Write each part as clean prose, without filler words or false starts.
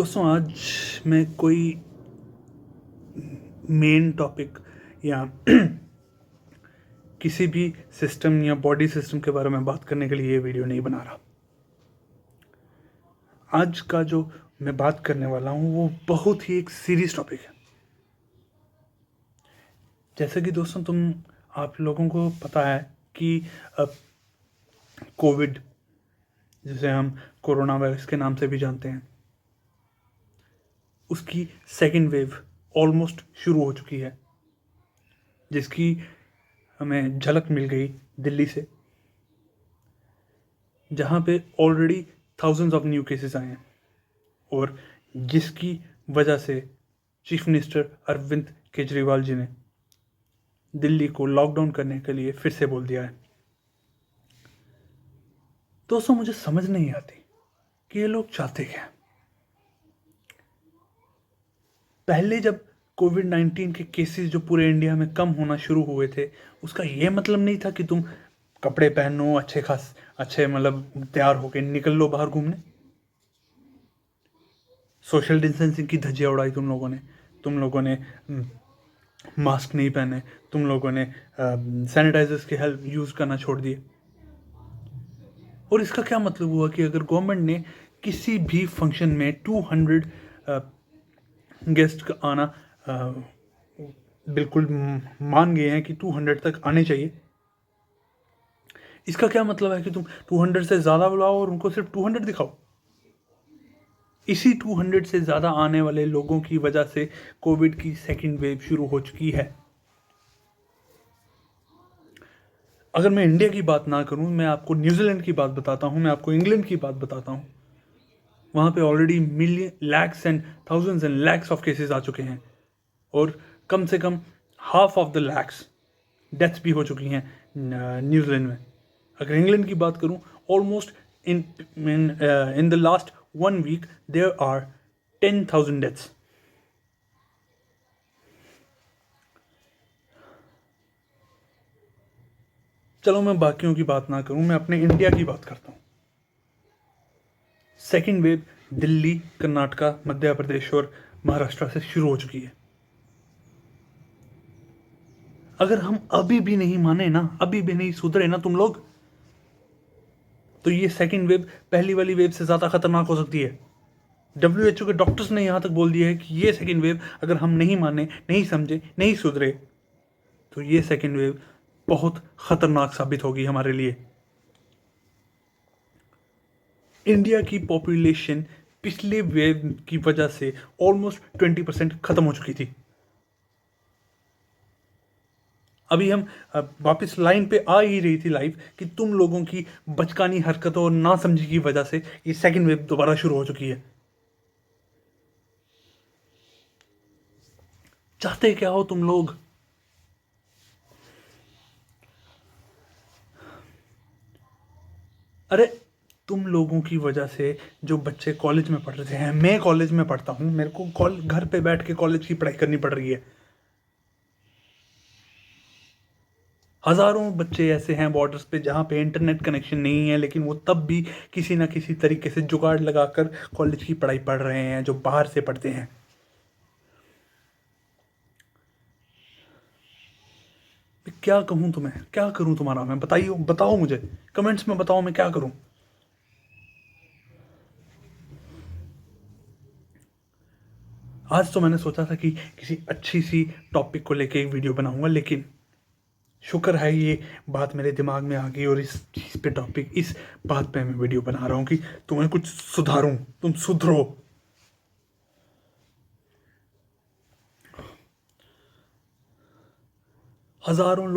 दोस्तों आज मैं कोई मेन टॉपिक या किसी भी सिस्टम या बॉडी सिस्टम के बारे में बात करने के लिए ये वीडियो नहीं बना रहा। आज का जो मैं बात करने वाला हूँ वो बहुत ही एक सीरियस टॉपिक है। जैसे कि दोस्तों आप लोगों को पता है कि कोविड, जिसे हम कोरोना वायरस के नाम से भी जानते हैं, उसकी सेकेंड वेव ऑलमोस्ट शुरू हो चुकी है, जिसकी हमें झलक मिल गई दिल्ली से, जहाँ पे already thousands of new cases आए हैं और जिसकी वजह से चीफ मिनिस्टर अरविंद केजरीवाल जी ने दिल्ली को लॉकडाउन करने के लिए फिर से बोल दिया है। दोस्तों मुझे समझ नहीं आती कि ये लोग चाहते क्या हैं। पहले जब कोविड-19 के केसेस जो पूरे इंडिया में कम होना शुरू हुए थे, उसका ये मतलब नहीं था कि तुम कपड़े पहनो अच्छे मतलब तैयार होके निकल लो बाहर घूमने। सोशल डिस्टेंसिंग की धज्जियां उड़ाई तुम लोगों ने मास्क नहीं पहने, तुम लोगों ने सैनिटाइजर्स के हेल्प यूज़ करना छोड़ दिए। और इसका क्या मतलब हुआ कि अगर गवर्नमेंट ने किसी भी फंक्शन में 200 गेस्ट का आना बिल्कुल मान गए हैं कि 200 तक आने चाहिए, इसका क्या मतलब है कि तुम 200 से ज़्यादा बुलाओ और उनको सिर्फ 200 दिखाओ। इसी 200 से ज़्यादा आने वाले लोगों की वजह से कोविड की सेकेंड वेव शुरू हो चुकी है। अगर मैं इंडिया की बात ना करूं, मैं आपको न्यूजीलैंड की बात बताता हूं, मैं आपको इंग्लैंड की बात बताता हूं। वहाँ पे already million, lakhs and thousands and lakhs of cases आ चुके हैं और कम से कम half of the lakhs deaths भी हो चुकी हैं न्यूजीलैंड में। अगर इंग्लैंड की बात करूं, almost in the last 1 week there are 10,000 deaths. चलो मैं बाकियों की बात ना करूं, मैं अपने इंडिया की बात करता हूं। सेकेंड वेव दिल्ली, कर्नाटका, मध्य प्रदेश और महाराष्ट्र से शुरू हो चुकी है। अगर हम अभी भी नहीं माने ना, अभी भी नहीं सुधरे ना तुम लोग, तो ये सेकेंड वेव पहली वाली वेव से ज़्यादा खतरनाक हो सकती है। WHO के डॉक्टर्स ने यहाँ तक बोल दिया है कि ये सेकेंड वेव अगर हम नहीं माने, नहीं समझे, नहीं सुधरे, तो ये सेकेंड वेव बहुत खतरनाक साबित होगी हमारे लिए। इंडिया की पॉपुलेशन पिछले वेव की वजह से ऑलमोस्ट 20% खत्म हो चुकी थी। अभी हम वापस लाइन पे आ ही रही थी लाइव कि तुम लोगों की बचकानी हरकतों और ना समझी की वजह से ये सेकेंड वेव दोबारा शुरू हो चुकी है। चाहते क्या हो तुम लोग? अरे तुम लोगों की वजह से जो बच्चे कॉलेज में पढ़ रहे हैं, मैं कॉलेज में पढ़ता हूँ, मेरे को घर पे बैठ के कॉलेज की पढ़ाई करनी पड़ रही है। हज़ारों बच्चे ऐसे हैं बॉर्डर्स पे जहाँ पे इंटरनेट कनेक्शन नहीं है, लेकिन वो तब भी किसी ना किसी तरीके से जुगाड़ लगाकर कॉलेज की पढ़ाई पढ़ रहे हैं, जो बाहर से पढ़ते हैं। मैं क्या कहूँ तुम्हें, क्या करूँ तुम्हारा मैं? बताइए, बताओ मुझे, कमेंट्स में बताओ मैं क्या करूँ। आज तो मैंने सोचा था कि किसी अच्छी सी टॉपिक को लेके एक वीडियो बनाऊंगा, लेकिन शुक्र है ये बात मेरे दिमाग में आ गई और इस चीज़ पे टॉपिक, इस बात पे मैं वीडियो बना रहा हूँ कि तुम्हें कुछ सुधारूं, तुम सुधरो। हज़ारों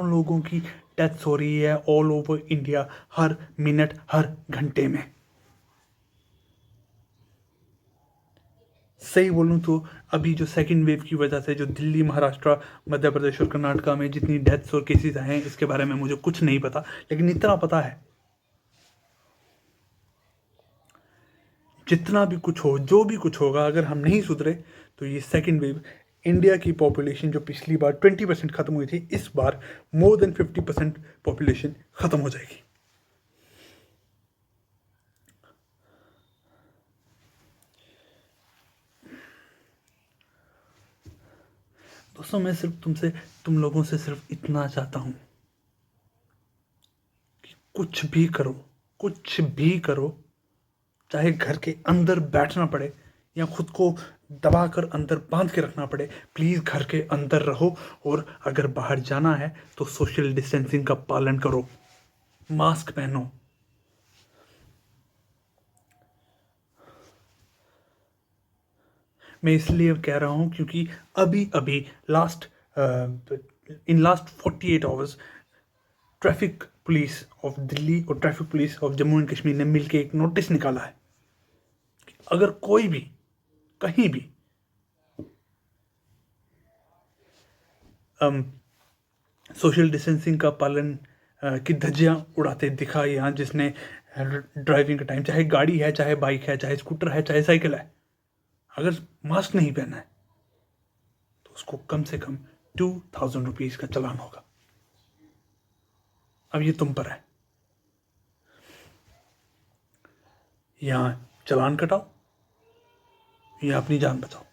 लोगों की डेथ्स हो रही है ऑल ओवर इंडिया, हर मिनट, हर घंटे में। सही बोलूँ तो अभी जो सेकेंड वेव की वजह से जो दिल्ली, महाराष्ट्र, मध्य प्रदेश और कर्नाटका में जितनी डेथ्स और केसेस आए हैं, इसके बारे में मुझे कुछ नहीं पता, लेकिन इतना पता है जितना भी कुछ हो, जो भी कुछ होगा, अगर हम नहीं सुधरे तो ये सेकेंड वेव इंडिया की पॉपुलेशन जो पिछली बार 20% खत्म हुई थी, इस बार मोर देन 50% पॉपुलेशन खत्म हो जाएगी। दोस्तों मैं सिर्फ तुम लोगों से सिर्फ इतना चाहता हूं कि कुछ भी करो, चाहे घर के अंदर बैठना पड़े या खुद को दबाकर अंदर बांध के रखना पड़े, प्लीज घर के अंदर रहो। और अगर बाहर जाना है तो सोशल डिस्टेंसिंग का पालन करो, मास्क पहनो। मैं इसलिए कह रहा हूं क्योंकि अभी अभी last 48 hours traffic police of Delhi और traffic police of Jammu and Kashmir ने मिलकर एक नोटिस निकाला है कि अगर कोई भी कहीं भी सोशल डिस्टेंसिंग का पालन की धज्जियां उड़ाते दिखा यहाँ, जिसने ड्राइविंग का टाइम, चाहे गाड़ी है, चाहे बाइक है, चाहे स्कूटर है, चाहे साइकिल है, अगर मास्क नहीं पहना है तो उसको कम से कम 2000 रुपीज का चालान होगा। अब ये तुम पर है, यहाँ चालान कटाओ या अपनी जान बचाओ।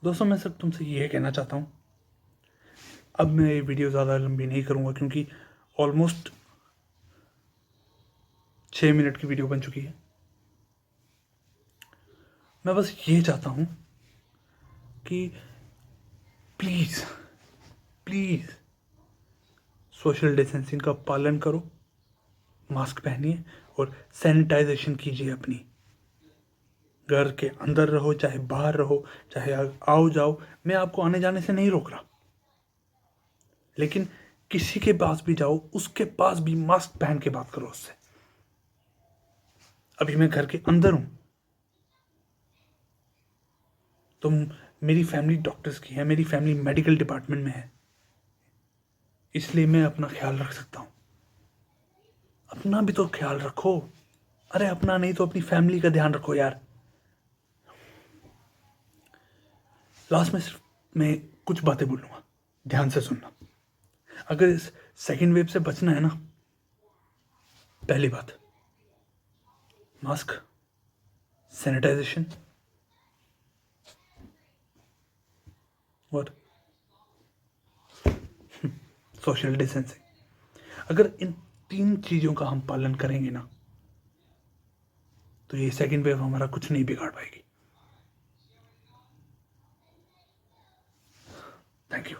दोस्तों मैं सिर्फ तुमसे ये कहना चाहता हूँ, अब मैं ये वीडियो ज़्यादा लंबी नहीं करूँगा क्योंकि ऑलमोस्ट 6 मिनट की वीडियो बन चुकी है। मैं बस ये चाहता हूँ कि प्लीज़ प्लीज़ सोशल डिस्टेंसिंग का पालन करो, मास्क पहनिए और सैनिटाइजेशन कीजिए अपनी। घर के अंदर रहो चाहे बाहर रहो, चाहे आओ जाओ, मैं आपको आने जाने से नहीं रोक रहा, लेकिन किसी के पास भी जाओ उसके पास भी मास्क पहन के बात करो उससे। अभी मैं घर के अंदर हूं, तो मेरी फैमिली डॉक्टर्स की है, मेरी फैमिली मेडिकल डिपार्टमेंट में है, इसलिए मैं अपना ख्याल रख सकता हूं। अपना भी तो ख्याल रखो। अरे अपना नहीं तो अपनी फैमिली का ध्यान रखो यार। लास्ट में सिर्फ मैं कुछ बातें बोलूंगा, ध्यान से सुनना। अगर इस सेकेंड वेव से बचना है ना, पहली बात मास्क, सैनिटाइजेशन और सोशल डिस्टेंसिंग। अगर इन 3 चीजों का हम पालन करेंगे ना, तो ये सेकेंड वेव हमारा कुछ नहीं बिगाड़ पाएगी। Thank you.